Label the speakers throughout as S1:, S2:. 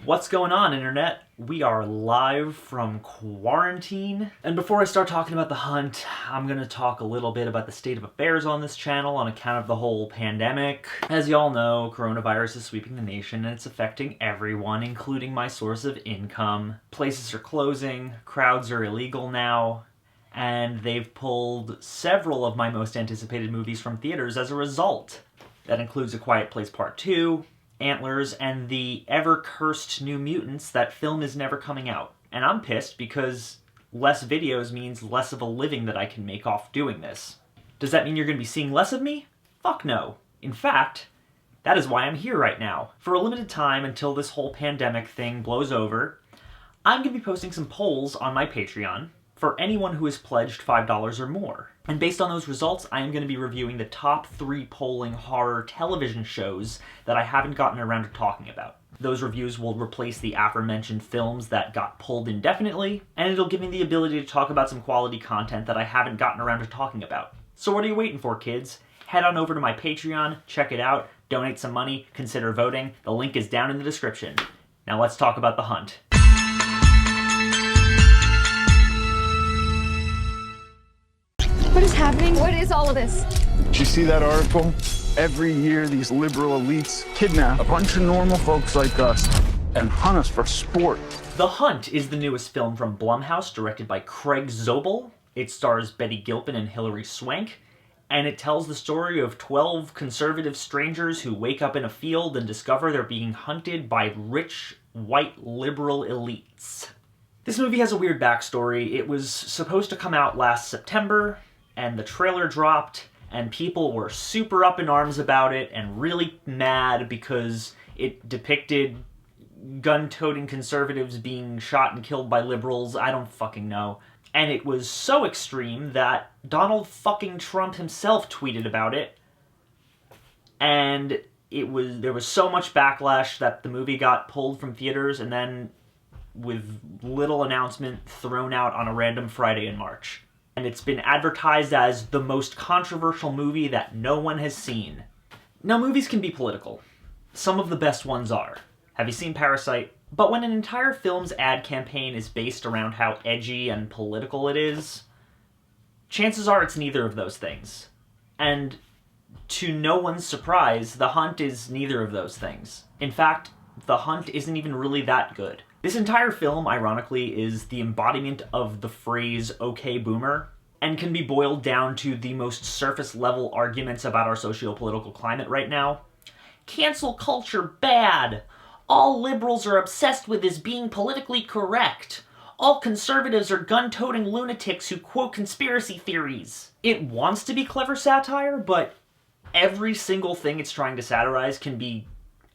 S1: What's going on, Internet? We are live from quarantine. And before I start talking about The Hunt, I'm gonna talk a little bit about the state of affairs on this channel on account of the whole pandemic. As y'all know, coronavirus is sweeping the nation and it's affecting everyone, including my source of income. Places are closing, crowds are illegal now, and they've pulled several of my most anticipated movies from theaters as a result. That includes A Quiet Place Part 2, Antlers, and the ever-cursed New Mutants. That film is never coming out. And I'm pissed because less videos means less of a living that I can make off doing this. Does that mean you're going to be seeing less of me? Fuck no. In fact, that is why I'm here right now. For a limited time until this whole pandemic thing blows over, I'm going to be posting some polls on my Patreon for anyone who has pledged $5 or more. And based on those results, I am going to be reviewing the top 3 polling horror television shows that I haven't gotten around to talking about. Those reviews will replace the aforementioned films that got pulled indefinitely, and it'll give me the ability to talk about some quality content that I haven't gotten around to talking about. So what are you waiting for, kids? Head on over to my Patreon, check it out, donate some money, consider voting. The link is down in the description. Now let's talk about The Hunt.
S2: What is happening? What is all of this?
S3: Did you see that article? Every year, these liberal elites kidnap a bunch of normal folks like us and hunt us for sport.
S1: The Hunt is the newest film from Blumhouse, directed by Craig Zobel. It stars Betty Gilpin and Hilary Swank, and it tells the story of 12 conservative strangers who wake up in a field and discover they're being hunted by rich, white, liberal elites. This movie has a weird backstory. It was supposed to come out last September, and the trailer dropped, and people were super up in arms about it and really mad because it depicted gun-toting conservatives being shot and killed by liberals. I don't fucking know. And it was so extreme that Donald fucking Trump himself tweeted about it, and there was so much backlash that the movie got pulled from theaters and then, with little announcement, thrown out on a random Friday in March. And it's been advertised as the most controversial movie that no one has seen. Now, movies can be political. Some of the best ones are. Have you seen Parasite? But when an entire film's ad campaign is based around how edgy and political it is, chances are it's neither of those things. And to no one's surprise, The Hunt is neither of those things. In fact, The Hunt isn't even really that good. This entire film, ironically, is the embodiment of the phrase "okay boomer," and can be boiled down to the most surface-level arguments about our socio-political climate right now. Cancel culture bad. All liberals are obsessed with is being politically correct. All conservatives are gun-toting lunatics who quote conspiracy theories. It wants to be clever satire, but every single thing it's trying to satirize can be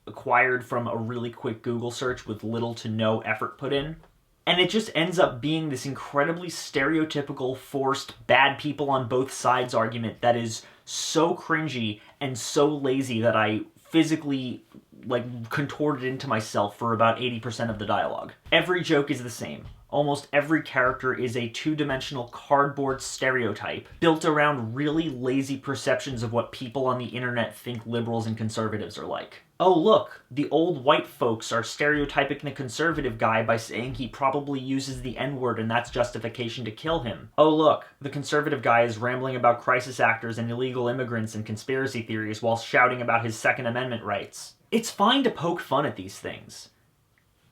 S1: acquired from a really quick Google search with little to no effort put in. And it just ends up being this incredibly stereotypical, forced, bad people on both sides argument that is so cringy and so lazy that I physically, contorted into myself for about 80% of the dialogue. Every joke is the same. Almost every character is a two-dimensional cardboard stereotype built around really lazy perceptions of what people on the internet think liberals and conservatives are like. Oh look, the old white folks are stereotyping the conservative guy by saying he probably uses the N-word and that's justification to kill him. Oh look, the conservative guy is rambling about crisis actors and illegal immigrants and conspiracy theories while shouting about his Second Amendment rights. It's fine to poke fun at these things.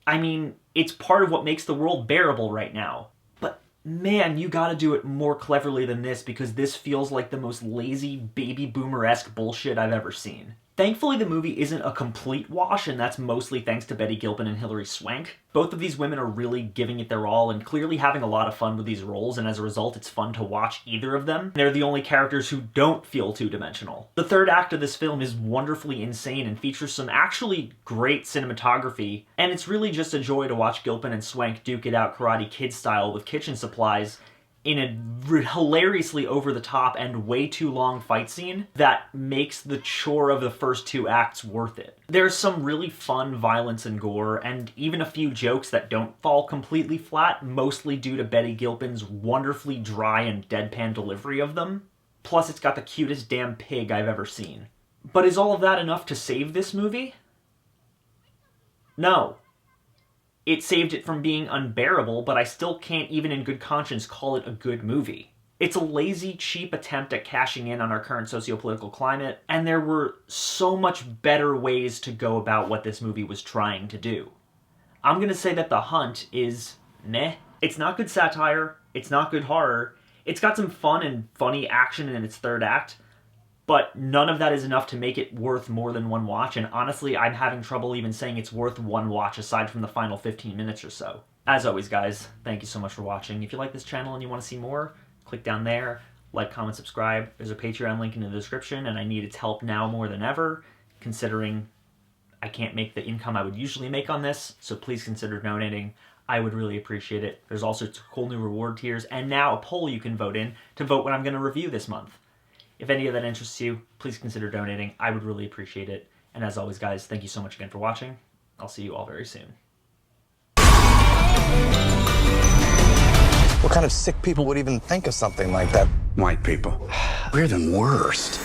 S1: I mean, it's part of what makes the world bearable right now. But man, you gotta do it more cleverly than this because this feels like the most lazy, baby boomer-esque bullshit I've ever seen. Thankfully, the movie isn't a complete wash, and that's mostly thanks to Betty Gilpin and Hilary Swank. Both of these women are really giving it their all and clearly having a lot of fun with these roles, and as a result, it's fun to watch either of them. They're the only characters who don't feel two-dimensional. The third act of this film is wonderfully insane and features some actually great cinematography, and it's really just a joy to watch Gilpin and Swank duke it out Karate Kid style with kitchen supplies in a hilariously over-the-top and way too long fight scene that makes the chore of the first 2 acts worth it. There's some really fun violence and gore, and even a few jokes that don't fall completely flat, mostly due to Betty Gilpin's wonderfully dry and deadpan delivery of them. Plus, it's got the cutest damn pig I've ever seen. But is all of that enough to save this movie? No. It saved it from being unbearable, but I still can't even in good conscience call it a good movie. It's a lazy, cheap attempt at cashing in on our current socio-political climate, and there were so much better ways to go about what this movie was trying to do. I'm gonna say that The Hunt is meh. It's not good satire, it's not good horror, it's got some fun and funny action in its third act, but none of that is enough to make it worth more than one watch, and honestly, I'm having trouble even saying it's worth one watch aside from the final 15 minutes or so. As always, guys, thank you so much for watching. If you like this channel and you want to see more, click down there, like, comment, subscribe. There's a Patreon link in the description, and I need its help now more than ever, considering I can't make the income I would usually make on this, so please consider donating. I would really appreciate it. There's also cool new reward tiers, and now a poll you can vote in to vote what I'm going to review this month. If any of that interests you, please consider donating. I would really appreciate it. And as always, guys, thank you so much again for watching. I'll see you all very soon.
S4: What kind of sick people would even think of something like that?
S5: White people. We're the worst.